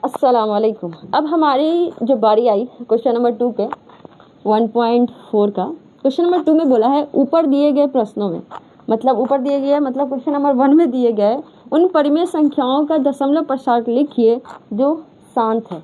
अस्सलाम वालेकुम। अब हमारी जो बारी आई क्वेश्चन नंबर 2 के 1.4 का। क्वेश्चन नंबर 2 में बोला है ऊपर दिए गए प्रश्नों में, मतलब ऊपर दिए गए मतलब क्वेश्चन नंबर 1 में दिए गए उन परिमेय संख्याओं का दशमलव प्रसार लिखिए जो शांत है।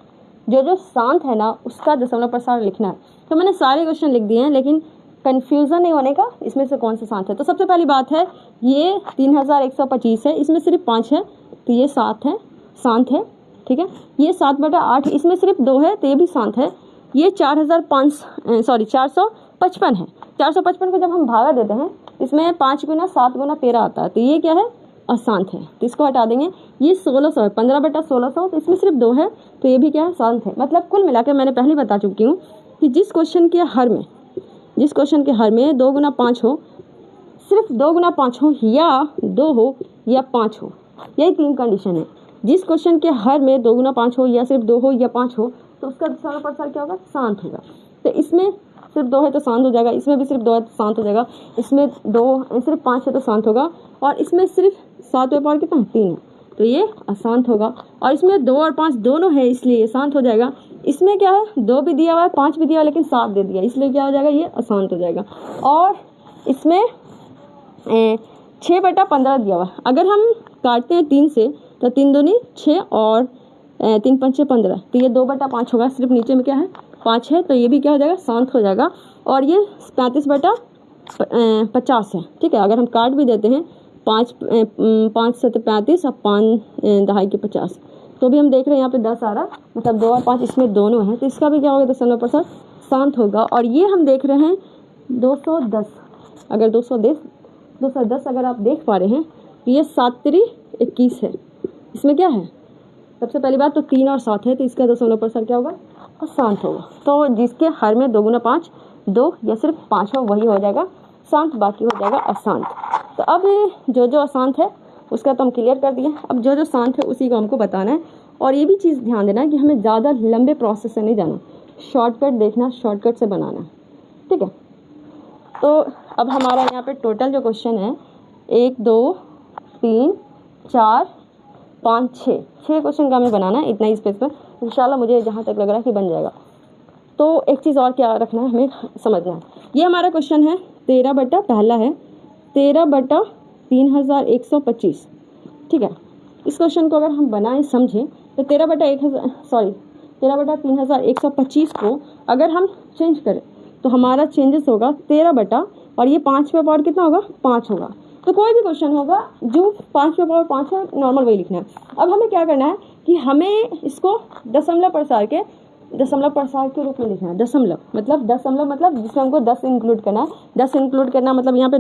जो शांत है ना उसका दशमलव प्रसार लिखना है। तो मैंने सारे क्वेश्चन लिख दिए हैं, लेकिन कन्फ्यूज़न नहीं होने का इसमें से कौन सा शांत है। तो सबसे पहली बात है ये 3125 है, इसमें सिर्फ 5 है तो ये 7 है, शांत है। ठीक है, ये 7/8 इसमें सिर्फ 2 है तो ये भी शांत है। ये 455 है। 455 को जब हम भागा देते हैं इसमें 5 गुना 7 गुना 13 आता है, तो ये क्या है, अशांत है, तो इसको हटा देंगे। ये 1600 है, 15/1600, तो इसमें सिर्फ 2 है तो ये भी क्या है, शांत है। मतलब कुल मिलाकर मैंने पहले बता चुकी हूँ कि जिस क्वेश्चन के हर में 2 गुना 5 हो, सिर्फ 2 गुना 5 हो, या 2 हो या 5 हो, यही 3 कंडीशन है। जिस क्वेश्चन के हर में 2 गुना 5 हो, या सिर्फ 2 हो या 5 हो, तो उसका दशमलव प्रसार क्या होगा, शांत होगा। तो इसमें सिर्फ 2 है तो शांत हो जाएगा, इसमें भी सिर्फ 2 है तो शांत हो जाएगा, इसमें सिर्फ 5 है तो शांत होगा, और इसमें सिर्फ 7वें पावर कितना है, 3 है, तो ये अशांत होगा। और इसमें 2 और 5 दोनों है इसलिए ये शांत हो जाएगा। इसमें क्या है, 2 भी दिया हुआ है, 5 भी दिया हुआ है, लेकिन 7 दे दिया, इसलिए क्या हो जाएगा, ये अशांत हो जाएगा। और इसमें 6/15 दिया हुआ है। अगर हम काटते हैं 3 से तो 3 दूनी 6 और 3 पंचे 15, तो ये 2/5 होगा। सिर्फ नीचे में क्या है, 5 है, तो ये भी क्या हो जाएगा, शांत हो जाएगा। और ये 35/50 है। ठीक है, अगर हम काट भी देते हैं 5 7 35 और 5 दहाई के 50, तो भी हम देख रहे हैं यहाँ पे 10 आ रहा, मतलब 2 और 5 इसमें दोनों हैं, तो इसका भी क्या होगा, दशमलव प्रसार शांत होगा। और ये हम देख रहे हैं 210, अगर 210 अगर आप देख पा रहे हैं तो ये 7×3=21 है। इसमें क्या है, सबसे पहली बात तो 3 और 7 है, तो इसका दशमलव प्रसार क्या होगा, अशांत होगा। तो जिसके हर में 2 गुना 5 2 या सिर्फ 5 हो वही हो जाएगा शांत, बाकी हो जाएगा अशांत। तो अब जो अशांत है उसका तो हम क्लियर कर दिए। अब जो शांत है उसी को हमको बताना है। और ये भी चीज़ ध्यान देना है कि हमें ज़्यादा लंबे प्रोसेस से नहीं जाना, शॉर्टकट देखना, शॉर्टकट से बनाना। ठीक है, तो अब हमारा यहाँ पे टोटल जो क्वेश्चन है 1 2 3 4 5 6 क्वेश्चन का हमें बनाना है इतना ही स्पेस में। इंशाल्लाह मुझे जहाँ तक लग रहा है कि बन जाएगा। तो एक चीज़ और क्या रखना है, हमें समझना है। ये हमारा क्वेश्चन है 13/पहला है 13/3125। ठीक है, इस क्वेश्चन को अगर हम बनाएं समझें तो 13/3125 को अगर हम चेंज करें तो हमारा चेंजेस होगा 13 और ये 5वें पावर कितना होगा, 5 होगा। तो कोई भी क्वेश्चन होगा जो 5वें पावर 5 है, नॉर्मल वही लिखना है। अब हमें क्या करना है कि हमें इसको दशमलव प्रसार के रूप में लिखना है। दशमलव मतलब जिसमें हमको 10 इंक्लूड करना है। 10 इंक्लूड करना मतलब यहाँ पे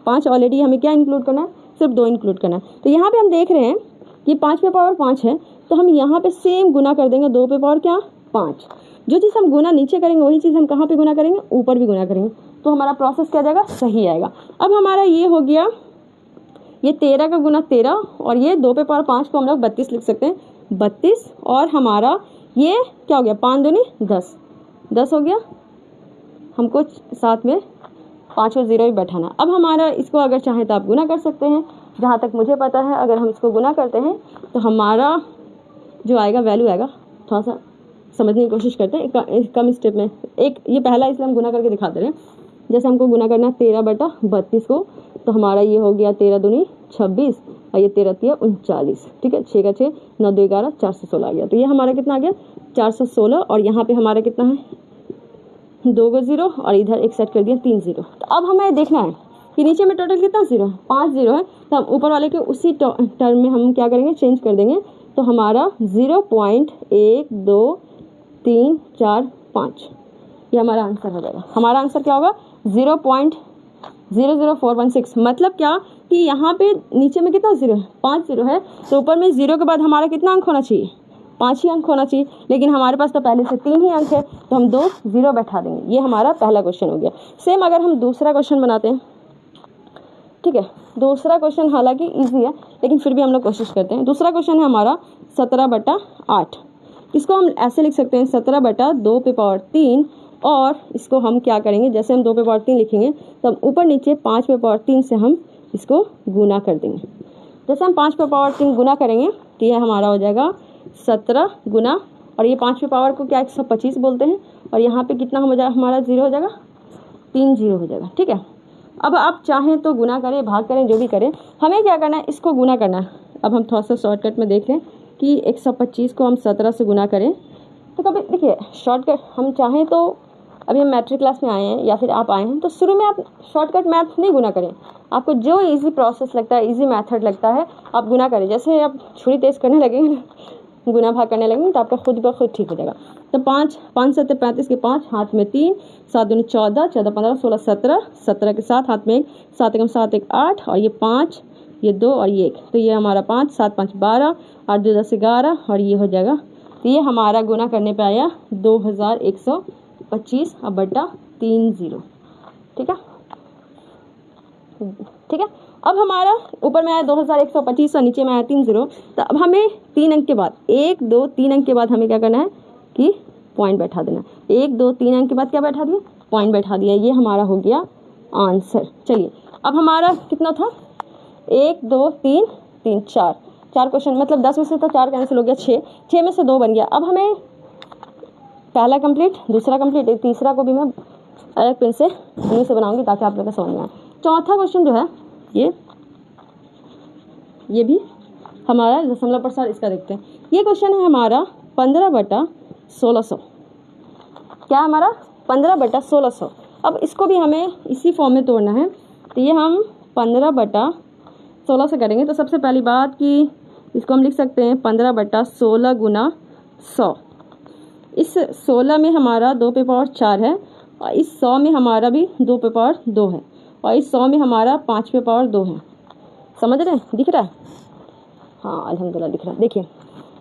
5 ऑलरेडी हमें क्या इंक्लूड करना है, सिर्फ 2 इंक्लूड करना है। तो यहाँ पे हम देख रहे हैं कि 5वें पावर 5 है, तो हम यहाँ पे सेम गुना कर देंगे 2 पे पावर क्या 5। जो चीज़ हम गुना नीचे करेंगे वही चीज़ हम कहाँ पे गुना करेंगे, ऊपर भी गुना करेंगे, तो हमारा प्रोसेस क्या जाएगा, सही आएगा। अब हमारा ये हो गया, ये 13 का गुना 13, और ये 2 पे पावर 5 को हम लोग 32 लिख सकते हैं, 32। और हमारा ये क्या हो गया, 5 दूनी 10 हो गया। हमको साथ में 5 और 0 भी बैठाना। अब हमारा इसको अगर चाहें तो आप गुना कर सकते हैं। जहाँ तक मुझे पता है अगर हम इसको गुना करते हैं तो हमारा जो आएगा वैल्यू आएगा, थोड़ा सा समझने की कोशिश करते हैं एक कम स्टेप में। ये पहला इसलिए हम गुना करके दिखा दे रहे हैं। जैसे हमको गुना करना है 13/32 को, तो हमारा ये हो गया 13 दूनी 26 और ये 13 3 39। ठीक है, 6 का 6 9 2 11 416 आ गया। तो ये हमारा कितना आ गया, 416। और यहाँ पे हमारा कितना है, 2 को 0 और इधर एक सेट कर दिया 3 0। तो अब हमें देखना है कि नीचे में टोटल कितना 0 है, 5 0 है, तो हम ऊपर वाले के उसी टर्म में हम क्या करेंगे, चेंज कर देंगे। तो हमारा 0.1234 ये हमारा आंसर हो जाएगा। हमारा आंसर क्या होगा, 0.00416। मतलब क्या कि यहाँ पे नीचे में कितना 0 है, 5 0 है, तो ऊपर में 0 के बाद हमारा कितना अंक होना चाहिए, 5 ही अंक होना चाहिए। लेकिन हमारे पास तो पहले से 3 ही अंक है, तो हम 2 0 बैठा देंगे। ये हमारा पहला क्वेश्चन हो गया। सेम अगर हम दूसरा क्वेश्चन बनाते हैं, ठीक है, दूसरा क्वेश्चन हालांकि इजी है लेकिन फिर भी हम लोग कोशिश करते हैं। दूसरा क्वेश्चन है हमारा 17/8। इसको हम ऐसे लिख सकते हैं 17/2 पे पावर 3, और इसको हम क्या करेंगे, जैसे हम 2 पे पावर 3 लिखेंगे तो हम ऊपर नीचे 5 पे पावर 3 से हम इसको गुना कर देंगे। जैसे हम 5 पे पावर 3 गुना करेंगे तो ये हमारा हो जाएगा 17 गुना, और ये 5वीं पावर को क्या 125 बोलते हैं, और यहाँ पे कितना हो जाएगा हमारा 0 हो जाएगा, 3 0 हो जाएगा। ठीक है, अब आप चाहें तो गुना करें, भाग करें, जो भी करें, हमें क्या करना है, इसको गुना करना है। अब हम थोड़ा सा शॉर्टकट में देख लें कि 125 को हम 17 से गुना करें, तो कभी देखिए शॉर्टकट हम चाहें तो, अभी हम मैट्रिक क्लास में आए हैं या फिर आप आए हैं तो शुरू में आप शॉर्टकट मैथ नहीं गुना करें, आपको जो इजी प्रोसेस लगता है, इजी मेथड लगता है आप गुना करें। जैसे आप छुरी तेज करने लगेंगे ना, गुना भाग करने लगेंगे तो आपका खुद ब खुद ठीक हो जाएगा। तो 5 5 7 35 के 5, हाथ में 3, 7 दूनी 14, 14 15 16 17, 17 के 7 हाथ में 1, 7 एकम 7 1 8, और ये 5, ये 2 और ये 1, तो ये हमारा 5, 7 5 12, 8 2 10 11, और ये हो जाएगा। तो ये हमारा गुना करने पे आया 2125 अब बटा 3 0। ठीक है, ठीक है। अब हमारा ऊपर में आया 2125 और नीचे में आया 3 0। तो अब हमें 3 अंक के बाद 1 2 3 अंक के बाद हमें क्या करना है कि पॉइंट बैठा देना। 1 2 3 अंक के बाद क्या बैठा दिया, पॉइंट बैठा दिया। ये हमारा हो गया आंसर। चलिए अब हमारा कितना था, 1 2 3 3 4 4 क्वेश्चन, मतलब 10 में से तो 4 कैंसिल हो गया, 6 में से 2 बन गया। अब हमें पहला कंप्लीट, दूसरा कंप्लीट, तीसरा को भी मैं अलग पेन से यहीं से बनाऊंगी ताकि आप लोगों को समझ में आए। चौथा क्वेश्चन जो है ये भी हमारा दशमलव प्रसार, इसका देखते हैं। ये क्वेश्चन है हमारा 15/1600। क्या हमारा 15/1600। अब इसको भी हमें इसी फॉर्म में तोड़ना है, तो ये हम 15/16 से करेंगे। तो सबसे पहली बात कि इसको हम लिख सकते हैं 15/16 गुना 100। इस 16 में हमारा 2 पे पावर 4 है, और इस 100 में हमारा भी 2 पे पावर 2 है, और इस 100 में हमारा 5 पे पावर 2 है। समझ रहे हैं, दिख रहा है? हाँ अल्हम्दुलिल्लाह दिख रहा है। देखिए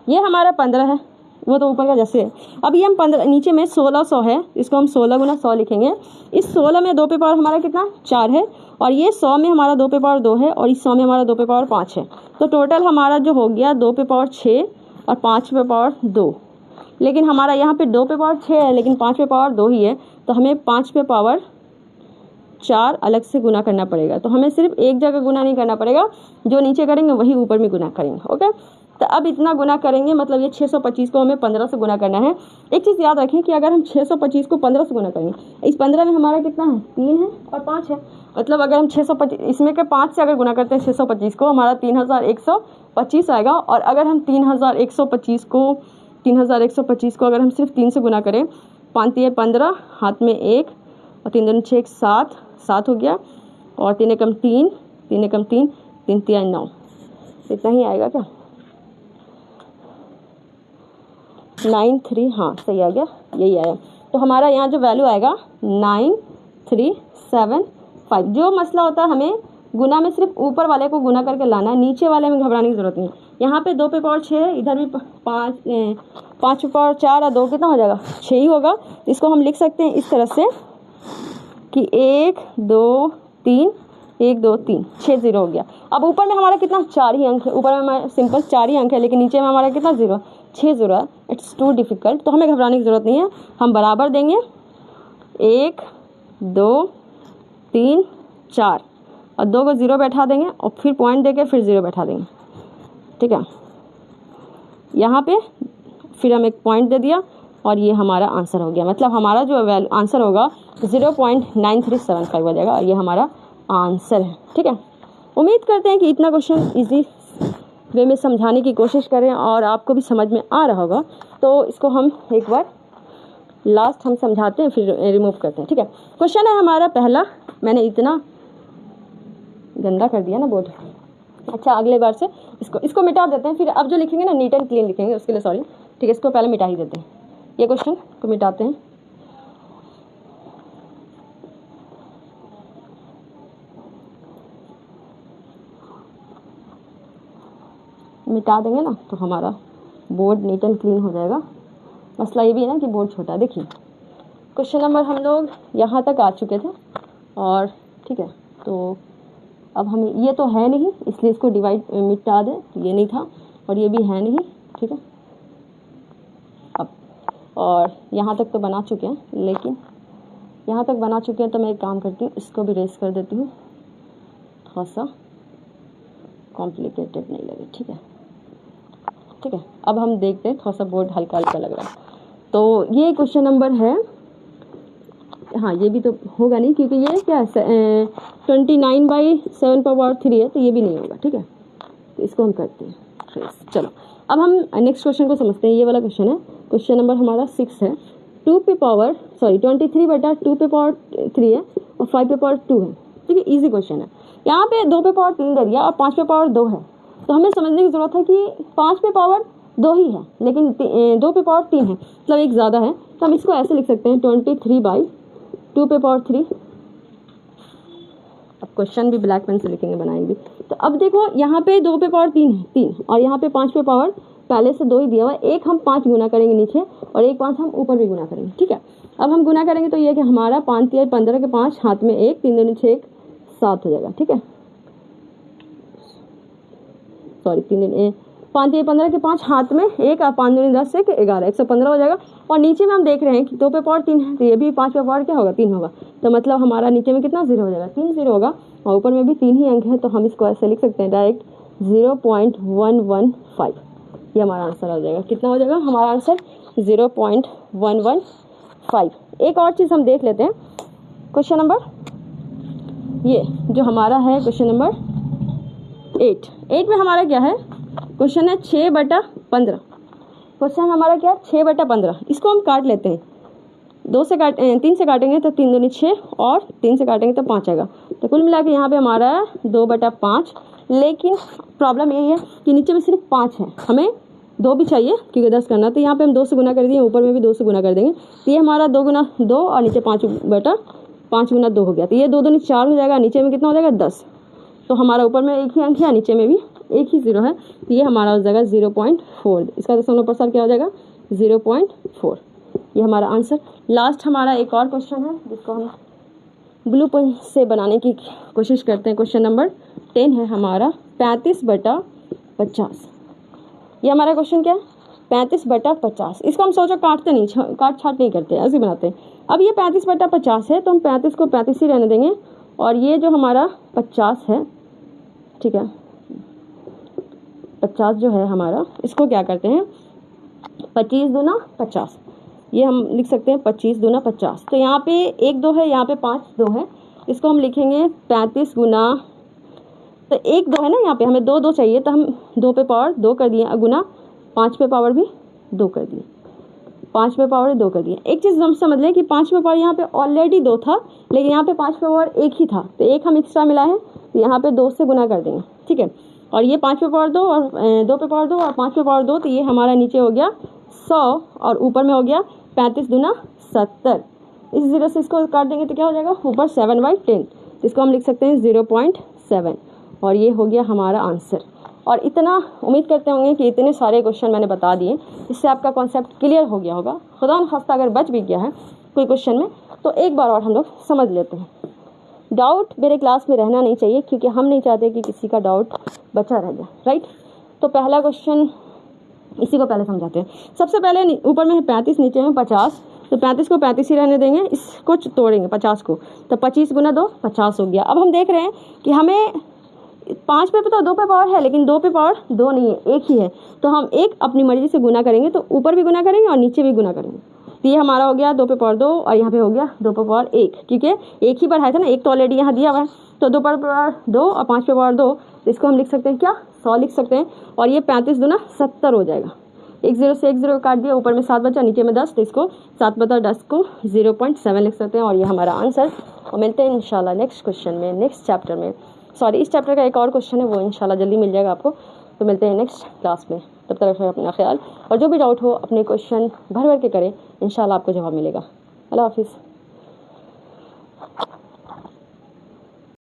ये हमारा 15 है, वो तो ऊपर का जैसे है। अब ये हम 15, नीचे में 1600 है, इसको हम 16 गुना 100 लिखेंगे। इस 16 में 2 पे पावर हमारा कितना 4 है, और ये 100 में हमारा 2 पे पावर 2 है, और इस 100 में हमारा 2 पे पावर 5 है। तो टोटल हमारा जो हो गया 2 पे पावर 6 और 5 पे पावर 2। लेकिन हमारा यहाँ पे 2 पे पावर 6 है, लेकिन 5 पे पावर 2 ही है, तो हमें 5 पे पावर 4 अलग से गुना करना पड़ेगा। तो हमें सिर्फ एक जगह गुना नहीं करना पड़ेगा, जो नीचे करेंगे वही ऊपर में गुना करेंगे। ओके, तो अब इतना गुना करेंगे, मतलब ये 625 को हमें 15 से गुना करना है। एक चीज़ याद रखें कि अगर हम 625 को 15 से गुना करेंगे, इस 15 में हमारा कितना है 3 है और 5 है, मतलब अगर हम 625 इसमें के 5 से अगर गुना करते हैं 625 को, हमारा 3125 आएगा। और अगर हम 3125 को अगर हम सिर्फ 3 से गुना करें, 5 3 15, हाथ में 1 और 3 दूनी 6 7 हो गया, और 3 एकम 3 3 एकम 3 3 3 9, इतना ही आएगा क्या 9 3, हाँ सही आ गया, यही आया। तो हमारा यहाँ जो वैल्यू आएगा 9375। जो मसला होता है हमें गुना में सिर्फ ऊपर वाले को गुना करके लाना है, नीचे वाले में घबराने की जरूरत नहीं है। यहाँ पे 2 पे पावर 6 है, इधर भी 5 पे पावर 4 और 2 कितना हो जाएगा 6 ही होगा। इसको हम लिख सकते हैं इस तरह से कि 1 2 3 1 2 3 6 0 हो गया। अब ऊपर में हमारा कितना 4 ही अंक है, ऊपर में हमारा सिंपल 4 ही अंक है, लेकिन नीचे में हमारा कितना 0 6 0 है। इट्स टू डिफिकल्ट, तो हमें घबराने की ज़रूरत नहीं है। हम बराबर देंगे 1 2 3 4 और 2 को 0 बैठा देंगे, और फिर पॉइंट देके फिर 0 बैठा देंगे। ठीक है, यहाँ पे फिर हम एक पॉइंट दे दिया, और ये हमारा आंसर हो गया। मतलब हमारा जो आंसर होगा 0.9375 हो जाएगा, और ये हमारा आंसर है। ठीक है, उम्मीद करते हैं कि इतना क्वेश्चन इजी वे में समझाने की कोशिश करें और आपको भी समझ में आ रहा होगा। तो इसको हम एक बार लास्ट हम समझाते हैं, फिर रिमूव करते हैं। ठीक है, क्वेश्चन है हमारा पहला। मैंने इतना गंदा कर दिया ना बोर्ड, अच्छा अगले बार से इसको मिटा देते हैं, फिर अब जो लिखेंगे ना नीट एंड क्लीन लिखेंगे, उसके लिए सॉरी। ठीक है, इसको पहले मिटा ही देते हैं, ये क्वेश्चन को मिटाते हैं। मिटा देंगे ना तो हमारा बोर्ड नीट एंड क्लीन हो जाएगा। मसला ये भी है ना कि बोर्ड छोटा है। देखिए क्वेश्चन नंबर हम लोग यहाँ तक आ चुके थे, और ठीक है, तो अब हम ये तो है नहीं, इसलिए इसको मिटा दें, ये नहीं था और ये भी है नहीं। ठीक है, अब और यहाँ तक तो बना चुके हैं, लेकिन यहाँ तक बना चुके हैं तो मैं एक काम करती हूँ, इसको भी रेस कर देती हूँ, थोड़ा सा कॉम्प्लिकेटेड नहीं लगे। ठीक है, ठीक है। अब हम देखते हैं, थोड़ा सा बोर्ड हल्का हल्का लग रहा है। तो ये क्वेश्चन नंबर है, हाँ ये भी तो होगा नहीं क्योंकि ये क्या है 29/7 है, तो ये भी नहीं होगा, ठीक है। तो इसको हम करते हैं ट्रेस। चलो अब हम नेक्स्ट क्वेश्चन को समझते हैं। ये वाला क्वेश्चन है, क्वेश्चन नंबर हमारा 6 है। 23/2 है और 5/2 है, ठीक है। इजी क्वेश्चन है। यहाँ पे 2/3 दे दिया और 5/2 है, तो हमें समझने की जरूरत है कि 5/2 ही है, लेकिन 2/3 है, मतलब एक ज़्यादा है। तो हम इसको ऐसे लिख सकते हैं 23/2/3। अब क्वेश्चन भी ब्लैक पेन से लिखेंगे, बनाएंगे। तो अब देखो यहाँ पे 2/3 है 3, और यहाँ पे 5/, पहले से 2 ही दिया हुआ है। एक हम 5 गुना करेंगे नीचे और एक 5 हम ऊपर भी गुना करेंगे, ठीक है। अब हम गुना करेंगे तो ये कि हमारा 5 × 15 के 5, हाथ में 1, 3 दूनी 6, 7 हो जाएगा, ठीक है। सॉरी 5 × 15 के 5, हाथ में 1 और 5 दूनी 10 से 11, 115 हो जाएगा। और नीचे में हम देख रहे हैं कि 2/3 है, तो ये भी 5/, क्या होगा 3 होगा। तो मतलब हमारा नीचे में कितना 0 हो जाएगा, 3 0 होगा, और ऊपर में भी 3 ही अंक है। तो हम इसको ऐसे लिख सकते हैं डायरेक्ट 0.115। ये हमारा आंसर हो जाएगा। कितना हो जाएगा हमारा आंसर 0.115। एक और चीज़ हम देख लेते हैं, क्वेश्चन नंबर ये जो हमारा है क्वेश्चन नंबर 8 में हमारा क्या है, क्वेश्चन है 6/15। क्वेश्चन हमारा क्या है 6/15। इसको हम काट लेते हैं, 3 से काटेंगे तो 3 दूनी 6 और 3 से काटेंगे तो 5 आएगा। तो कुल मिला के यहाँ पे हमारा 2/5। लेकिन प्रॉब्लम यही है कि नीचे में सिर्फ 5 है, हमें 2 भी चाहिए क्योंकि 10 करना। तो यहाँ पे हम 2 से गुना कर दिए, ऊपर में भी 2 से गुना कर देंगे। तो ये हमारा 2 × 2 और नीचे 5/5 × 2 हो गया। तो ये 2 दूनी 4 हो जाएगा, नीचे में कितना हो जाएगा 10। तो हमारा ऊपर में एक ही अंक है, नीचे में भी एक ही 0 है। तो ये हमारा हो जाएगा 0.4। इसका दशमलव प्रसार क्या हो जाएगा 0.4। ये हमारा आंसर। लास्ट हमारा एक और क्वेश्चन है जिसको हम ब्लू पेन से बनाने की कोशिश करते हैं। क्वेश्चन नंबर 10 है हमारा 35/50। ये हमारा क्वेश्चन क्या है 35/50। इसको हम सोचो काटते नहीं, काट छाट नहीं करते, ऐसे बनाते हैं। अब ये 35/50 है, तो हम 35 को 35 ही रहने देंगे, और ये जो हमारा 50 है, ठीक है, 50 जो है हमारा, इसको क्या करते हैं 25 दूना 50। ये हम लिख सकते हैं 25 दूना 50। तो यहाँ पे 1 2 है, यहाँ पे 5 2 है, इसको हम लिखेंगे 35 गुना, तो 1 2 है ना, यहाँ पे हमें 2 2 चाहिए, तो हम 2/2 कर दिए, गुना 5/2 भी 2 कर दिए, 5/2 कर दिए। एक चीज़ हम समझ लें कि 5/2 यहाँ पे ऑलरेडी 2 था, लेकिन यहाँ पे 5/1 ही था, तो 1 हम एक्स्ट्रा मिला है, तो यहाँ पे 2 से गुना कर देंगे, ठीक है। और ये 5/2 और 2/2 और 5/2, तो ये हमारा नीचे हो गया 100 और ऊपर में हो गया 35 दूना 70। इस 0 से इसको काट देंगे तो क्या हो जाएगा ऊपर 7/10। इसको हम लिख सकते हैं 0.7, और ये हो गया हमारा आंसर। और इतना उम्मीद करते होंगे कि इतने सारे क्वेश्चन मैंने बता दिए, इससे आपका कॉन्सेप्ट क्लियर हो गया होगा। खुदा न खास्ता अगर बच भी गया है कोई क्वेश्चन में, तो एक बार और हम लोग समझ लेते हैं। डाउट मेरे क्लास में रहना नहीं चाहिए, क्योंकि हम नहीं चाहते कि किसी का डाउट बचा रह जाए, राइट। तो पहला क्वेश्चन इसी को पहले समझाते हैं। सबसे पहले ऊपर में है 35, नीचे में 50, तो 35 को 35 ही रहने देंगे, इसको तोड़ेंगे 50 को, तो 25 गुना 2 50 हो गया। अब हम देख रहे हैं कि हमें 5 पे तो 2/2 है, लेकिन 2/2 नहीं है, एक ही है। तो हम एक अपनी मर्जी से गुना करेंगे, तो ऊपर भी गुना करेंगे और नीचे भी गुना करेंगे। तो ये हमारा हो गया 2/2 और यहाँ पे हो गया 2/1, क्योंकि एक ही बढ़ाया था ना, एक तो ऑलरेडी यहाँ दिया हुआ है। तो 2/2 और 5/2, तो इसको हम लिख सकते हैं क्या 100 लिख सकते हैं। और ये 35 दूना 70 हो जाएगा। एक 0 से एक 0 काट दिया, ऊपर में 7 बचा, नीचे में 10, तो इसको 7/10 को 0.7 लिख सकते हैं, और ये हमारा आंसर। और मिलते हैं इंशाल्लाह नेक्स्ट क्वेश्चन में, नेक्स्ट चैप्टर में। सॉरी, इस चैप्टर का एक और क्वेश्चन है, वो इंशाल्लाह जल्दी मिल जाएगा आपको। तो मिलते हैं नेक्स्ट क्लास में, तब तक रखिए अपना ख्याल, और जो भी डाउट हो अपने क्वेश्चन भर भर के करें, इंशाल्लाह आपको जवाब मिलेगा। अल्लाह हाफिज़।